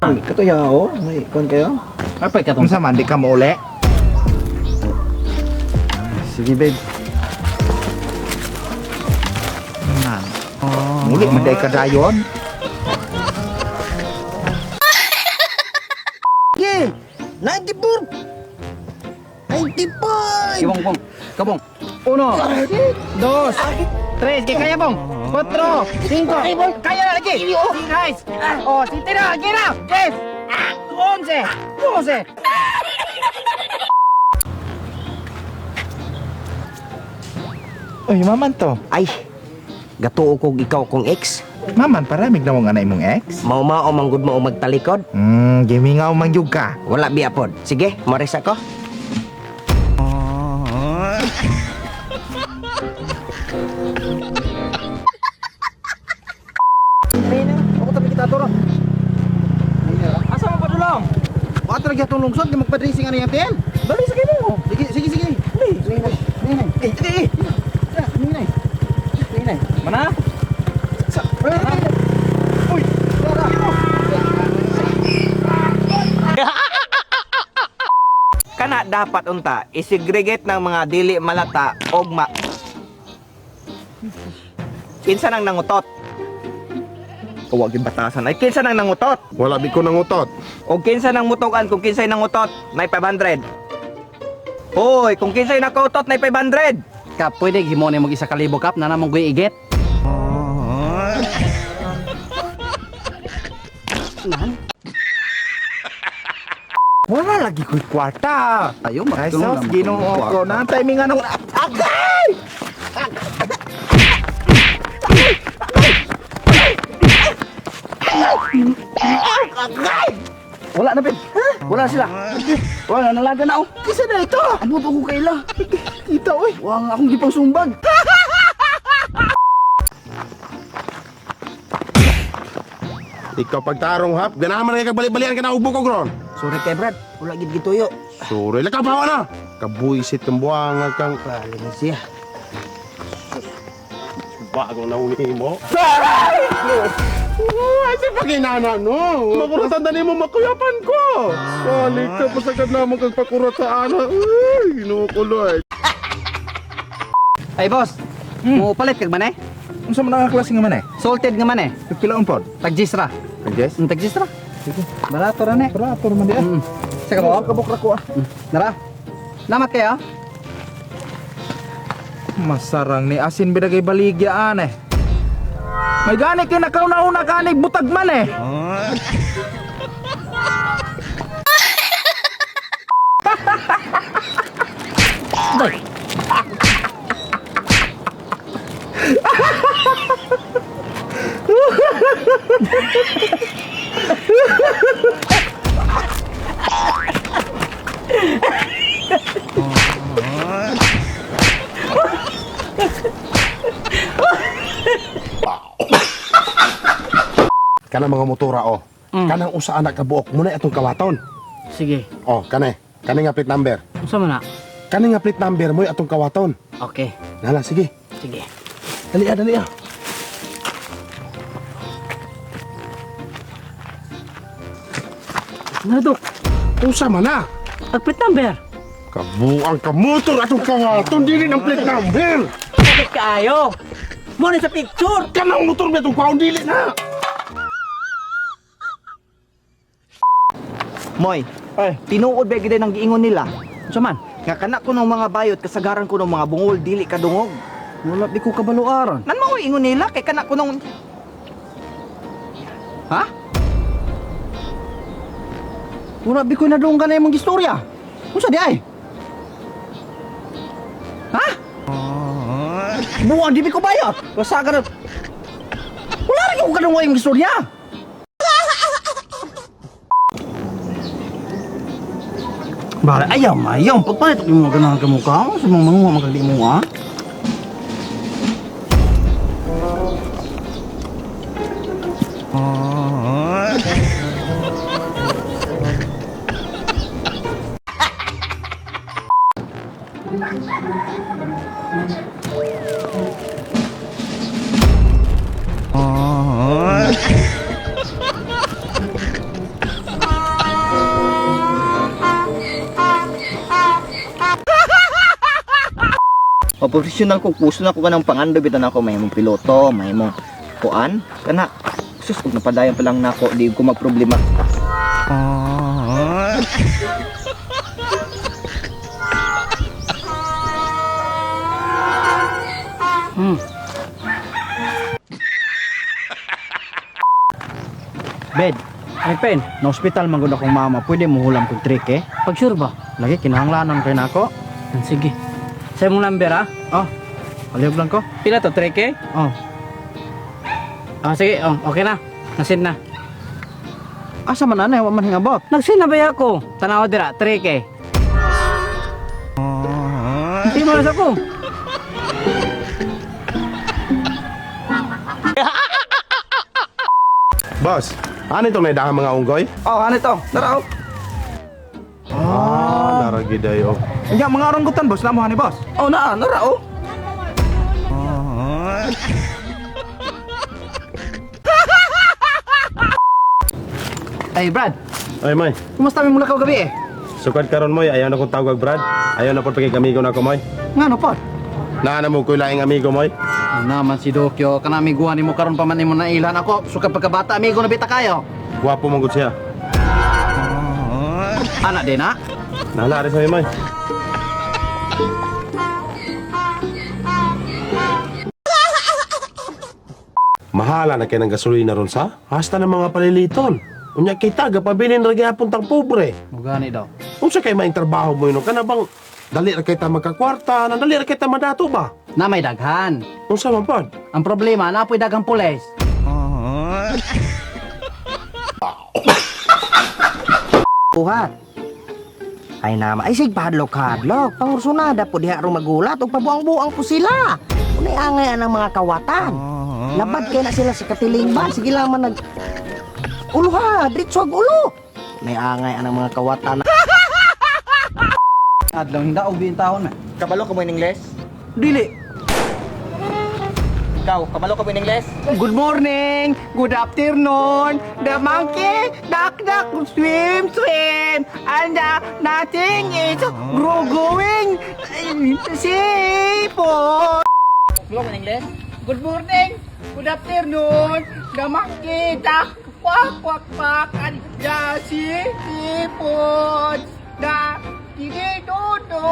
Ay, katuya ako. May kon kayo? Apa ka Kung sa man, di ka mauli. Sige, babe. Man. Muli, manday ka dayon. Yeah! 94! 95! Kabong, bong. Kabong. 1, 2, 3. Kaya, bong. 4, 5. Kaya na lagi. Guys. Oh, sinte na. Lagi na. 10, 11, 12. Uy, maman to. Ay, gatuo kong ikaw kong ex. Maman, paramig na mong anay mong ex. Mao-mao manggod mo o magtalikod. Gimi nga umangyog ka. Wala biapod. Sige, maris ako. Ayun na, ako tabi kita turo. Asa mo pa dulong? Bakit lagi itong lungsod? Di magpa-dressing ano yan, Tiyan? Dali sa mo. Sige, sige, sige. Sige, sige, sige. Mana? Uy! Kana dapat unta isegregate ng mga dili malata og kinsa nang nangutot. Huwag yung batasan. Ay kinsa nang nangutot. Wala di ko nangutot. O kinsa nang mutugan kung kinsay nangutot, nay 500. Hoy, kung kinsay nakautot, nay 500. Kap, pwede himo ni mag isa ka libo kap na namong guy igit. Wala lagi ko'y kwarta. Ayo Ay, magtulong sos, ginoo ko. Na timing anong... Agay! Wala na pin. Wala sila. Wala nalaga na oh. Isa na ito. Abot ako kaila. Kita, uy. Wang akong gipang sumbag. Ikaw pagtarong hap, ganahan man nga kagbalik-balian ka na ubo ko gron. Sorry kay Brad, wala gid gituyo. Sorry, lakabawa na. Kabuisit kang buwang kang Bali na siya. bago na uli mo. Ay, si paginana no. Makuratan na mo makuyapan ko. Balik ka pasagad lamang kang pakurat sa ana. Uy, inukuloy. Ay boss, mo palit kag man eh. Unsa man ang klase nga man eh? Salted nga man eh. Pila on pod? Tagjisra. Yes. Tagjisra. Sige. Barato ra ne. Barato man di. Saka mo. Kabok ra ko ah. Nara. Lamat kayo. Masarang ni asin bidagay baligyaan eh. May gani kinakaw na una kanig butag man eh. Kanang mga motora oh. Kanang usa anak kabuok muna atong kawaton. Sige. Oh, kane. Kani nga plate number. Unsa man na? Kani nga plate number mo atong kawaton. Okay. Nala, sige. Sige. Dali ah, dali ah. Nadok. Usa man na. Pagplit number. Kabuang ka motor atong kawaton dili ng plate number. Bakit kaayo? Mo ni sa picture. Kanang motor mo atong kaon dili na. Moy, Ay, tinuod ba gid ang giingon nila? Unsa man? Nga kana ko ng mga bayot kasagaran ko ng mga bungol dili kadungog. Wala di ko kabaluaran. Nan mo ingon nila kay kana ko ng Ha? Wala bi ko nadung ka na imong istorya. Unsa di ay? Ha? Buwan di bi ko bayot. Kasagan. Wala rin ko kadung imong istorya. Bala, ayam, pagpalit ko yung mga ganahan ka mukha sa mga manguha magkagdi mo, ha? professional ko, puso na ko ka ng pangando bitan ako, may mong piloto, may mong kuan, kana. Sus, kung napadayon pa lang nako, di ko magproblema. Bed, ay pen, na hospital man gud akong mama, pwede mo hulam kong trick eh. Pag sure ba? Lagi kinahanglanon kay nako. Sige. Sa imong number ha? Oh, palihog lang ko. Pila to, 3K? Oh, Sige, okay na. Nasin na. asa man anay, wa man hingabot. Nagsin na ba ako? Tanawa dira, 3K. Hindi mo na ko. Boss, ano itong naidahan mga unggoy? Oh, ano to? Tara, oh. Naragi dayo. Nya mga oranggutan boss, namo ni boss. Oh, nara, oh. Ay Brad, Ay, Moy. kumusta mi mula ka gabi eh? Sukad karon Moy, ayaw na kong tawag Brad. Ayaw na po pagig amigo na ko Moy. Ngano pod? Naana mo ko laing amigo Moy. Naman si Dokyo, kanami guwan nimo karon pa man nimo na ilan ako. Suka pagkabata amigo na bita kayo. Guwapo mong gud siya. Anak din ha? Nalari sa Moy. Mahala na kay ng gasolina ron sa hasta ng mga paliliton. Unya kay taga pabilin ra gyapon tang pobre. Mugani daw. Unsa kay maing trabaho mo yun? Kana bang dali ra kay ta magkakwarta, na dali ra kay ta madato ba? Na may daghan. Unsa man pod? Ang problema, napoy dagang pulis. Buhat. Ay nama, ay sig padlok-hadlok. Pangursunada po diha ro magulat ug pabuang-buang po sila. Unay angay ang mga kawatan. Labad kay na sila sa katiling ba? Sige lang man nag ulo ha, diretso ag ulo. May angay ang mga kawatan. Adlaw hinda og bintahon na. Kabalo ka mo in Ingles? Dili. Ikaw, kabalo ka mo in Ingles? Good morning, good afternoon. The monkey duck duck swim swim and nothing is growing seafood. Kabalo mo in Ingles? Good morning, good afternoon. The monkey duck quack quack quack and the seafood. The kiki do do.